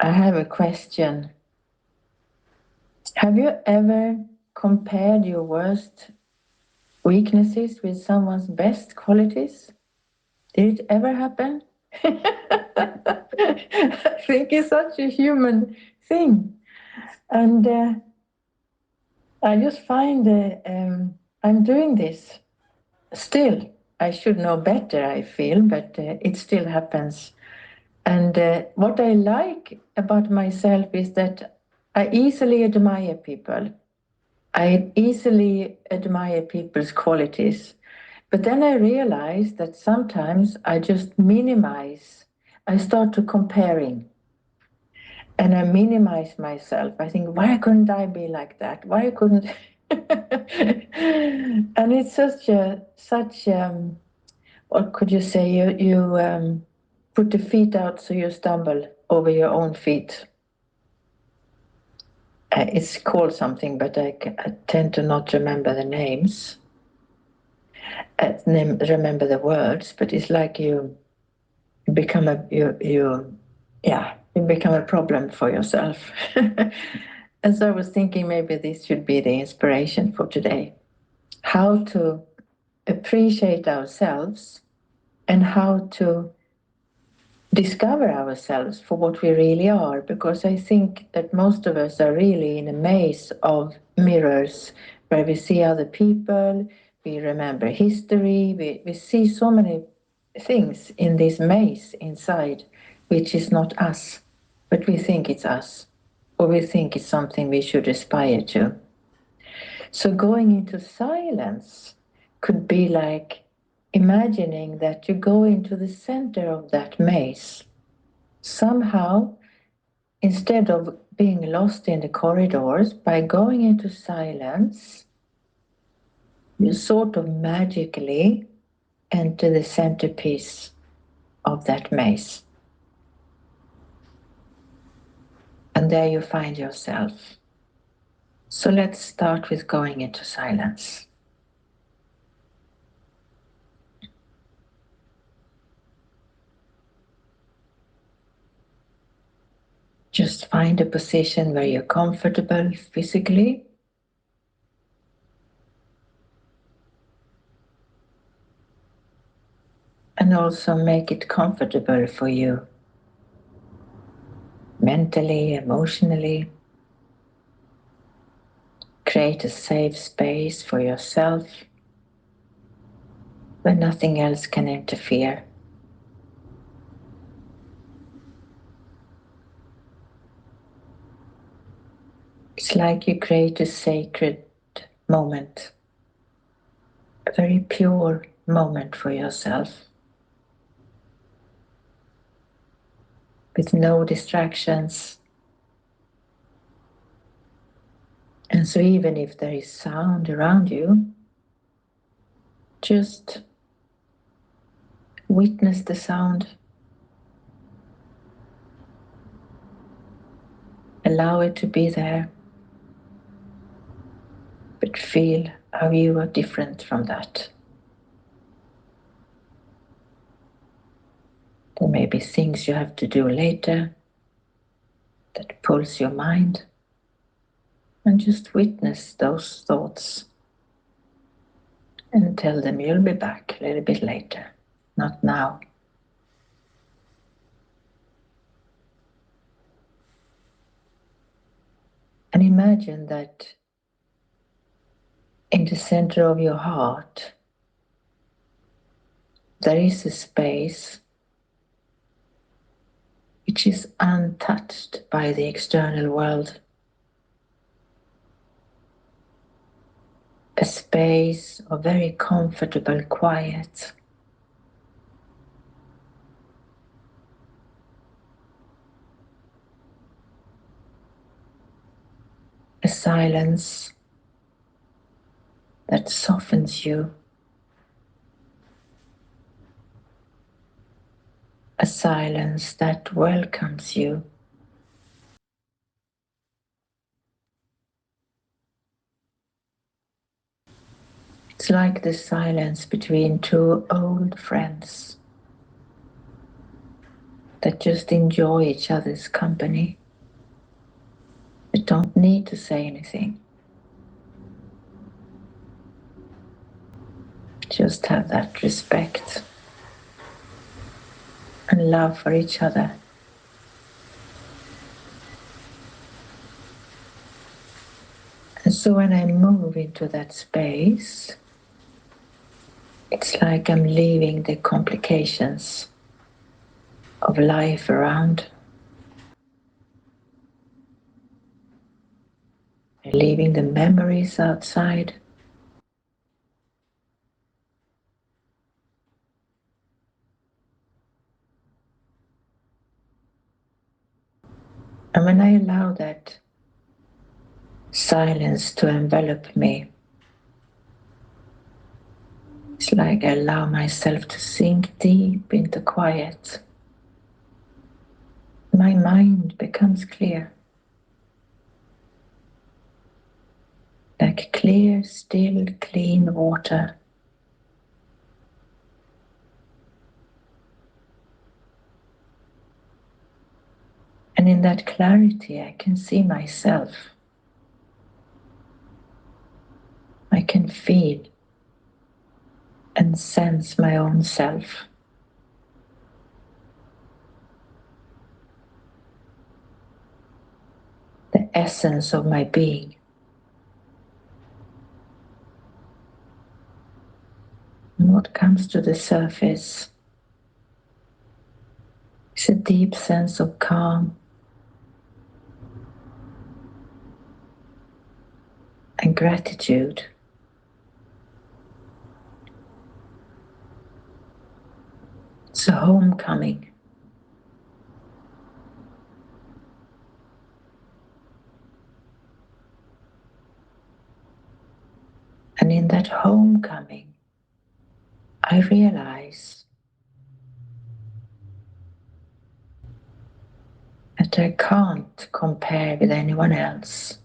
I have a question. Have you ever compared your worst weaknesses with someone's best qualities? Did it ever happen? I think it's such a human thing. And I just find I'm doing this still. I should know better, I feel, but it still happens. And what I like about myself is that I easily admire people. I easily admire people's qualities. But then I realize that sometimes I just minimize. I start to comparing and I minimize myself. I think, why couldn't I be like that? Why couldn't? And it's such what could you say? You put the feet out so you stumble over your own feet. It's called something, but I tend to not remember the names. Remember the words, but it's like you become you become a problem for yourself. And so I was thinking maybe this should be the inspiration for today. How to appreciate ourselves and how to discover ourselves for what we really are, because I think that most of us are really in a maze of mirrors where we see other people, we remember history, we see so many things in this maze inside, which is not us, but we think it's us, or we think it's something we should aspire to. So going into silence could be like imagining that you go into the center of that maze. Somehow, instead of being lost in the corridors, by going into silence, you sort of magically enter the centerpiece of that maze. And there you find yourself. So let's start with going into silence. Just find a position where you're comfortable physically. And also make it comfortable for you mentally, emotionally. Create a safe space for yourself where nothing else can interfere. It's like you create a sacred moment, a very pure moment for yourself, with no distractions. And so even if there is sound around you, just witness the sound. Allow it to be there, but feel how you are different from that. There may be things you have to do later that pulls your mind, and just witness those thoughts and tell them you'll be back a little bit later, not now. And imagine that in the center of your heart, there is a space which is untouched by the external world. A space of very comfortable quiet. A silence that softens you. A silence that welcomes you. It's like the silence between two old friends. that just enjoy each other's company. We don't need to say anything. Just have that respect and love for each other. And so when I move into that space, it's like I'm leaving the complications of life around, leaving the memories outside. And when I allow that silence to envelop me, it's like I allow myself to sink deep into quiet. My mind becomes clear, like clear, still, clean water. And in that clarity, I can see myself. I can feel and sense my own self. The essence of my being. And what comes to the surface is a deep sense of calm and gratitude. It's a homecoming. And in that homecoming, I realize that I can't compare with anyone else.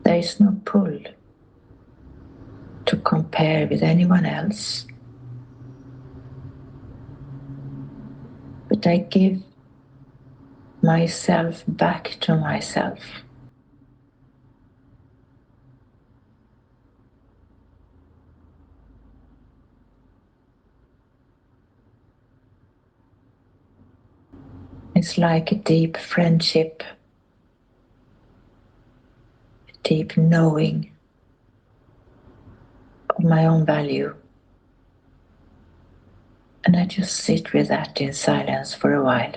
There is no pull to compare with anyone else, but I give myself back to myself. It's like a deep friendship, a deep knowing of my own value. And I just sit with that in silence for a while.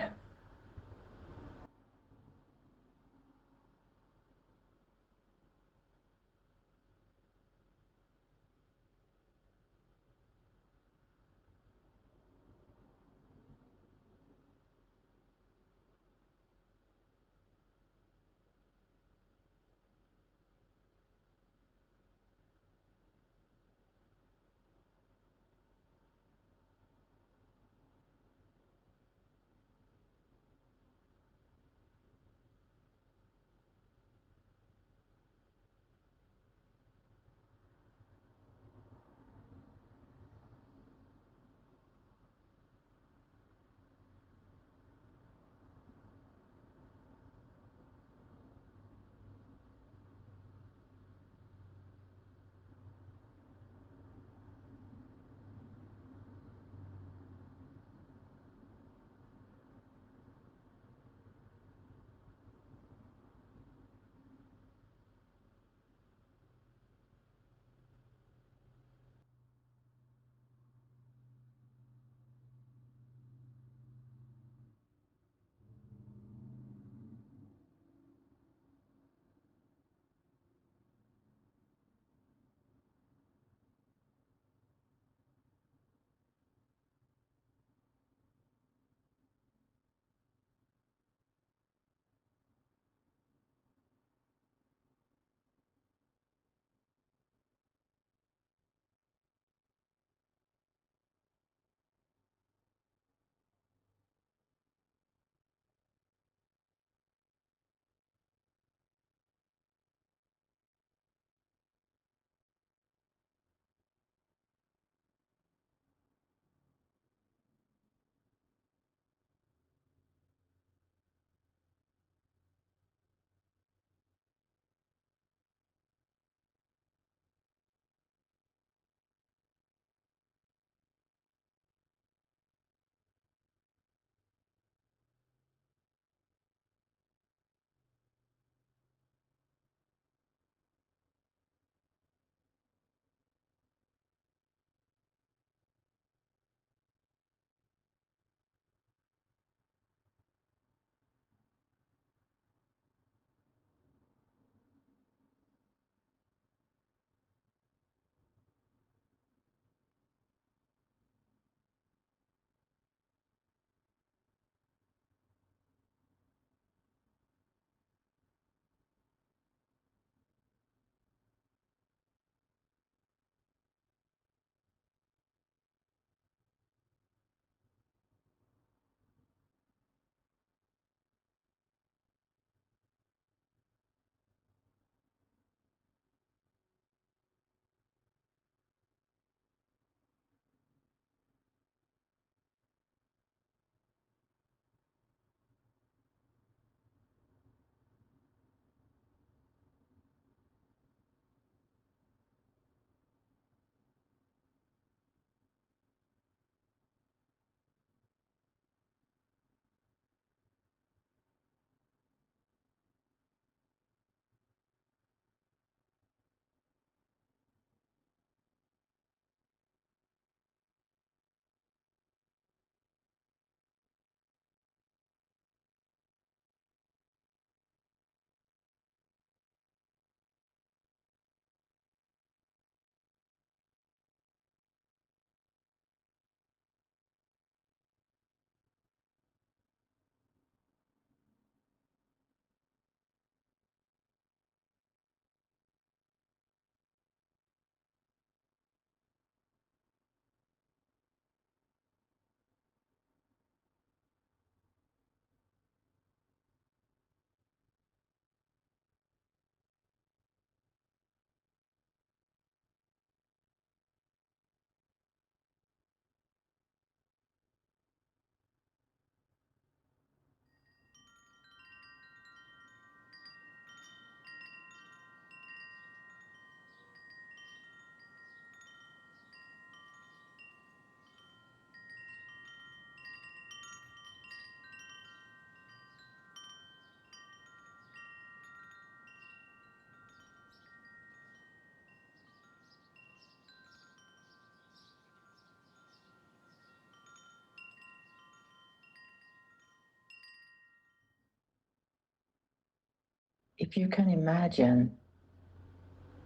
if you can imagine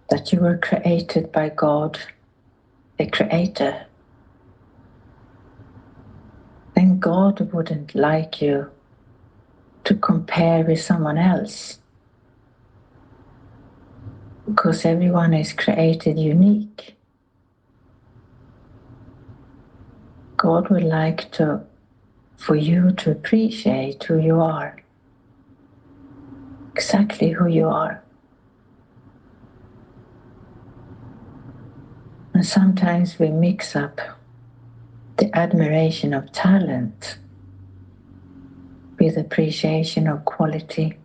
that you were created by God, the Creator, then God wouldn't like you to compare with someone else, because everyone is created unique. God would like for you to appreciate who you are, exactly who you are. And sometimes we mix up the admiration of talent with appreciation of quality.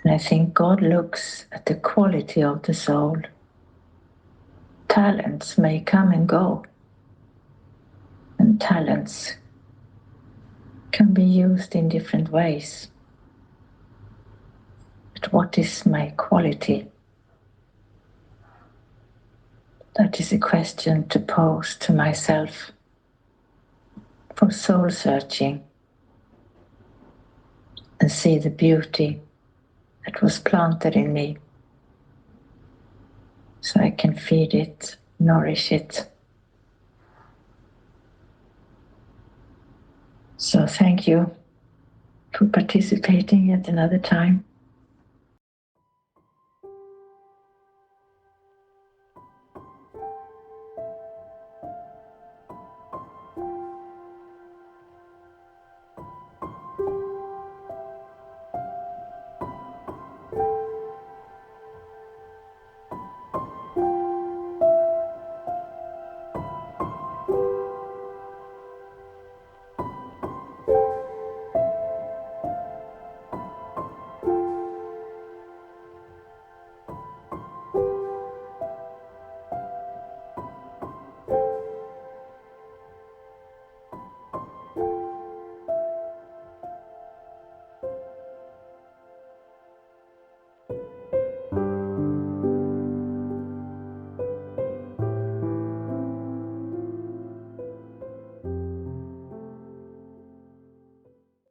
And I think God looks at the quality of the soul. Talents may come and go, and talents can be used in different ways. But what is my quality? That is a question to pose to myself for soul searching and see the beauty that was planted in me, so I can feed it, nourish it. So thank you for participating at another time.